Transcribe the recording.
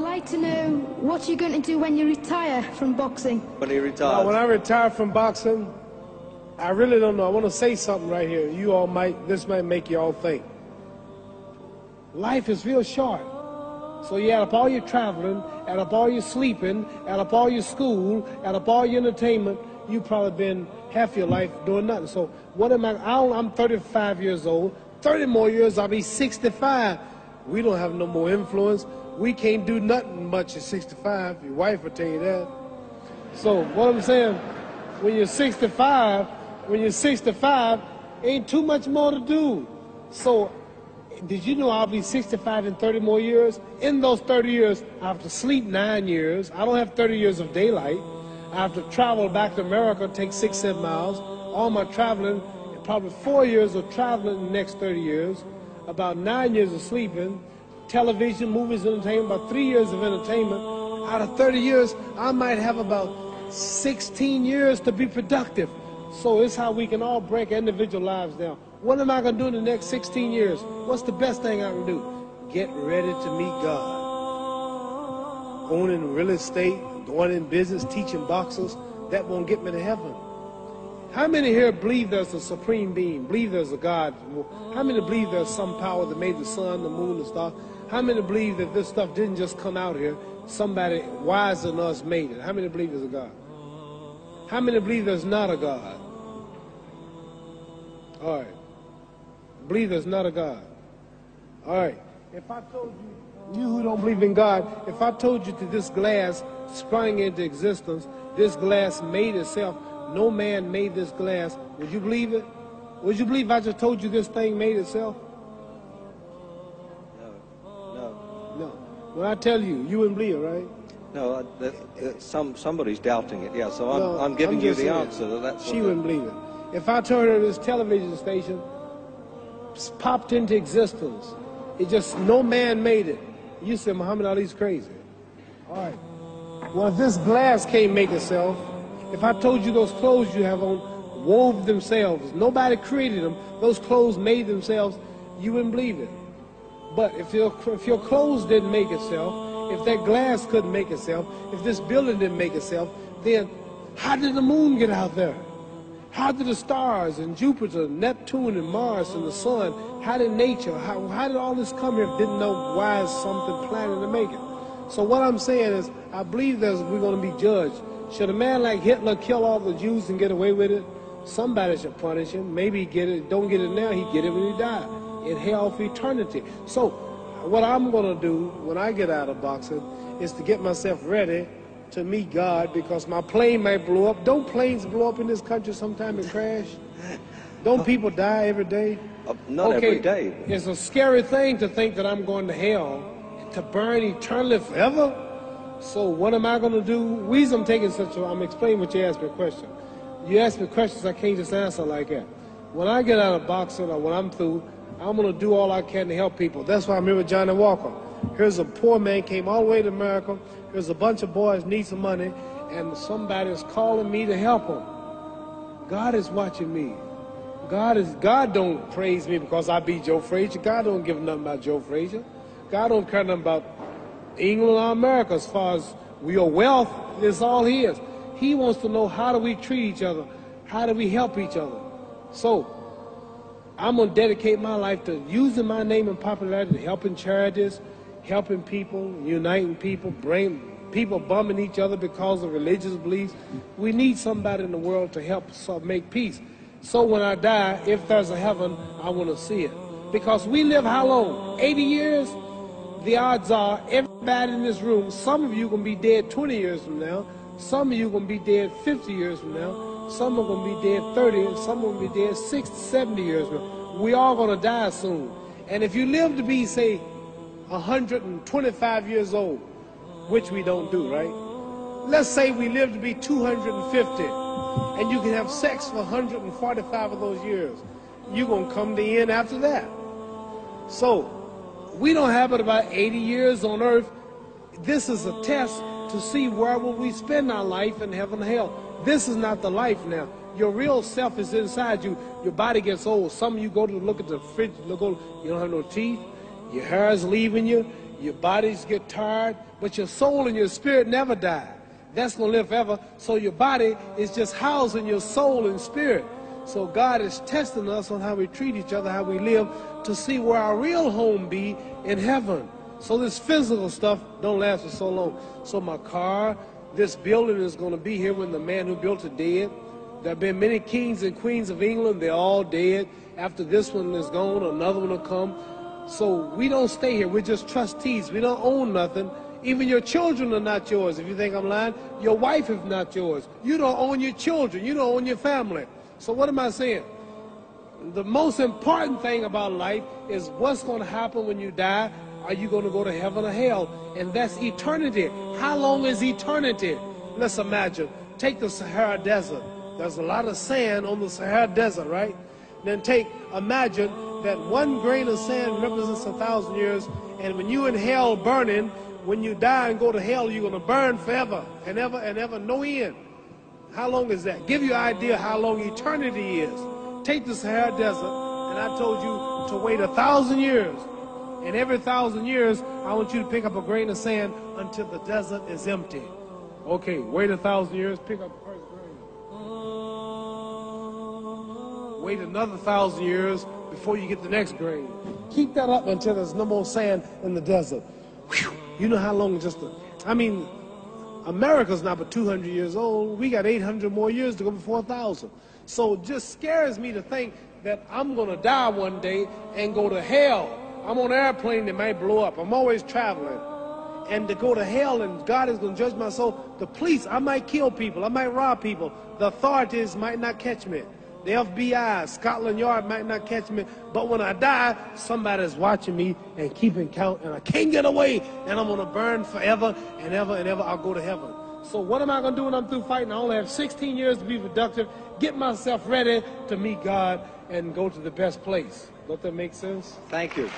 like to know what you're going to do when you retire from boxing. When he retires? Now, when I retire from boxing, I really don't know. I want to say something right here. This might make you all think. Life is real short. So you add up all your traveling, add up all your sleeping, add up all your school, add up all your entertainment, you've probably been half your life doing nothing. So what am I'm 35 years old. 30 more years, I'll be 65. We don't have no more influence. We can't do nothing much at 65. Your wife will tell you that. So what I'm saying, when you're 65, ain't too much more to do. So did you know I'll be 65 in 30 more years? In those 30 years, I have to sleep 9 years. I don't have 30 years of daylight. I have to travel back to America, take 6-7 miles. All my traveling, probably 4 years of traveling in the next 30 years, about 9 years of sleeping, television, movies, entertainment, about 3 years of entertainment. Out of 30 years, I might have about 16 years to be productive. So it's how we can all break individual lives down. What am I going to do in the next 16 years? What's the best thing I can do? Get ready to meet God. Owning real estate, going in business, teaching boxers, that won't get me to heaven. How many here believe there's a supreme being, believe there's a God? How many believe there's some power that made the sun, the moon, the stars? How many believe that this stuff didn't just come out here? Somebody wiser than us made it. How many believe there's a God? How many believe there's not a God? All right. Believe there's not a God. All right. If I told you who don't believe in God, if I told you that this glass sprang into existence, this glass made itself, no man made this glass, would you believe it? Would you believe I just told you this thing made itself? No. When I tell you, you wouldn't believe it, right? No, somebody's doubting it, yeah, so I'm giving you the answer. That's she wouldn't believe it. If I told her this television station popped into existence, it just, no man made it, you said Muhammad Ali's crazy. All right. Well, if this glass can't make itself, if I told you those clothes you have on wove themselves, nobody created them, those clothes made themselves, you wouldn't believe it. But if your clothes didn't make itself, if that glass couldn't make itself, if this building didn't make itself, then how did the moon get out there? How did the stars and Jupiter, Neptune and Mars and the sun, how did nature, how did all this come here if didn't know why is something planning to make it? So what I'm saying is, I believe we're going to be judged. Should a man like Hitler kill all the Jews and get away with it? Somebody should punish him. Maybe he get it, don't get it now, he get it when he died. In hell for eternity. So what I'm going to do when I get out of boxing is to get myself ready to meet God, because my plane might blow up. Don't planes blow up in this country sometime and crash? Don't people die every day? Not every day. It's a scary thing to think that I'm going to hell to burn eternally forever. So what am I going to do? The reason I'm taking I'm explaining what you asked me a question. You ask me questions I can't just answer like that. When I get out of boxing or when I'm through, I'm going to do all I can to help people. That's why I'm here with Johnny Walker. Here's a poor man, came all the way to America. Here's a bunch of boys need some money, and somebody is calling me to help them. God is watching me. God don't praise me because I beat Joe Frazier. God don't give nothing about Joe Frazier. God don't care nothing about England or America as far as your wealth is all his. He wants to know, how do we treat each other? How do we help each other? So I'm going to dedicate my life to using my name and popularity, helping charities, helping people, uniting people, bring people bumming each other because of religious beliefs. We need somebody in the world to help us make peace. So when I die, if there's a heaven, I want to see it. Because we live how long? 80 years? The odds are everybody in this room, some of you are going to be dead 20 years from now, some of you are going to be dead 50 years from now, some are going to be dead 30, and some are going to be dead 60, 70 years from now. We all going to die soon. And if you live to be, say, 125 years old, which we don't do, right? Let's say we live to be 250, and you can have sex for 145 of those years. You're going to come to the end after that. So we don't have but about 80 years on earth. This is a test to see where will we spend our life in heaven and hell. This is not the life now. Your real self is inside you. Your body gets old. Some of you go to look at the fridge, you don't have no teeth. Your hair is leaving you. Your bodies get tired, but your soul and your spirit never die. That's going to live forever. So your body is just housing your soul and spirit. So God is testing us on how we treat each other, how we live, to see where our real home be in heaven. So this physical stuff don't last for so long. So my car, this building is going to be here when the man who built it dead. There have been many kings and queens of England. They're all dead. After this one is gone, another one will come. So we don't stay here. We're just trustees. We don't own nothing. Even your children are not yours. If you think I'm lying, your wife is not yours. You don't own your children. You don't own your family. So what am I saying? The most important thing about life is what's going to happen when you die. Are you going to go to heaven or hell? And that's eternity. How long is eternity? Let's imagine. Take the Sahara Desert. There's a lot of sand on the Sahara Desert, right? Then imagine that 1 grain of sand represents 1,000 years. And when you in hell burning, when you die and go to hell, you're going to burn forever and ever and ever, no end. How long is that? Give you an idea how long eternity is. Take the Sahara Desert, and I told you to wait 1,000 years. And every 1,000 years, I want you to pick up a grain of sand until the desert is empty. Okay, wait 1,000 years, pick up the first grain. Wait another 1,000 years before you get the next grain. Keep that up until there's no more sand in the desert. Whew. You know how long America's not but 200 years old. We got 800 more years to go before 1,000. So it just scares me to think that I'm going to die one day and go to hell. I'm on an airplane that might blow up. I'm always traveling. And to go to hell and God is going to judge my soul. The police, I might kill people. I might rob people. The authorities might not catch me. The FBI, Scotland Yard might not catch me. But when I die, somebody's watching me and keeping count. And I can't get away. And I'm going to burn forever and ever and ever. I'll go to heaven. So what am I going to do when I'm through fighting? I only have 16 years to be productive. Get myself ready to meet God and go to the best place. Don't that make sense? Thank you.